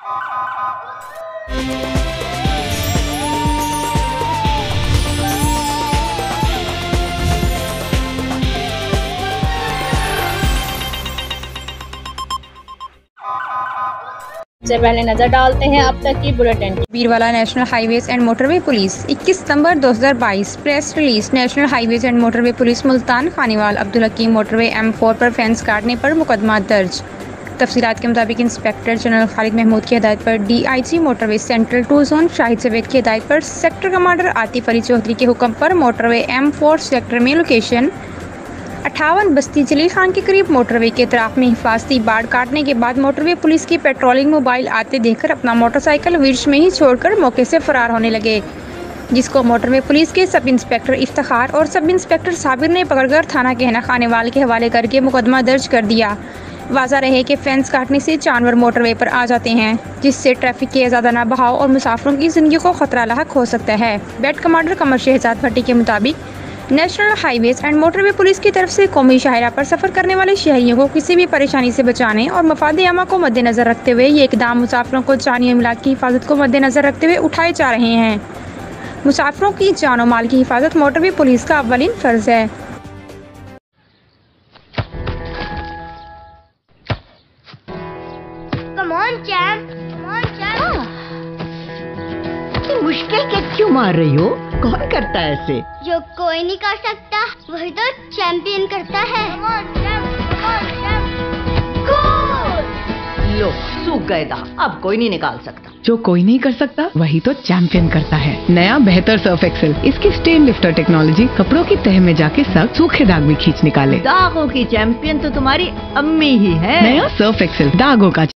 सबसे पहले नजर डालते हैं अब तक की bulletin. Birwala national highways and motorway police 21 सितंबर 2022 press release. National highways and motorway police Multan Khanewal Abdul Hakeem motorway M4 पर फेंस काटने पर मुकदमा दर्ज। तफसीलात के मुताबिक इंस्पेक्टर जनरल खालिद महमूद की हिदायत पर DIG motorway central 2 zone Shahid सवेद की हिदायत पर सेक्टर कमांडर आतिफ अली चौधरी के हुक्म पर मोटरवे M4 सेक्टर में लोकेशन 58 बस्ती जलील खान के करीब मोटरवे के इतराफ में हिफाजती बाड़ काटने के बाद मोटरवे पुलिस की पेट्रोलिंग मोबाइल आते देखकर अपना मोटरसाइकिल विर्श में ही छोड़कर मौके से फरार होने लगे, जिसको मोटरवे पुलिस के सब इंस्पेक्टर इफ्तिखार और सब इंस्पेक्टर साबिर ने पकड़कर थाना कहना खानेवाल के हवाले करके मुकदमा दर्ज कर दिया। वाज़ा रहे कि फेंस काटने से जानवर मोटरवे पर आ जाते हैं, जिससे ट्रैफिक के ज़्यादा बहाव और मुसाफिरों की ज़िंदगी को खतरा लाहक हो सकता है। बेट कमांडर कमर शहजाद भट्टी के मुताबिक national highways and motorway police की तरफ से कौमी शाहरा पर सफ़र करने वाले शहरियों को किसी भी परेशानी से बचाने और मफाद आमा को मद्देनज़र रखते हुए ये इकदाम मुसाफिरों को जानी और मिलाद की हिफाजत को मद्देनज़र रखते हुए उठाए जा रहे हैं। मुसाफिरों की जान और माल की हिफाजत मोटरवे पुलिस का अव्वलीन फ़र्ज़ है। मुश्किल के क्यों मार रही हो? कौन करता है ऐसे? जो कोई नहीं कर सकता वही तो चैंपियन करता है। लो सूख गए दाग, अब कोई नहीं निकाल सकता। जो कोई नहीं कर सकता वही तो चैंपियन करता है। नया बेहतर सर्फ एक्सेल, इसकी स्टेन लिफ्टर टेक्नोलॉजी कपड़ों की तह में जाके सख्त सूखे दाग भी खींच निकाले। दागों की चैंपियन तो तुम्हारी अम्मी ही है। नया सर्फ एक्सेल दागों का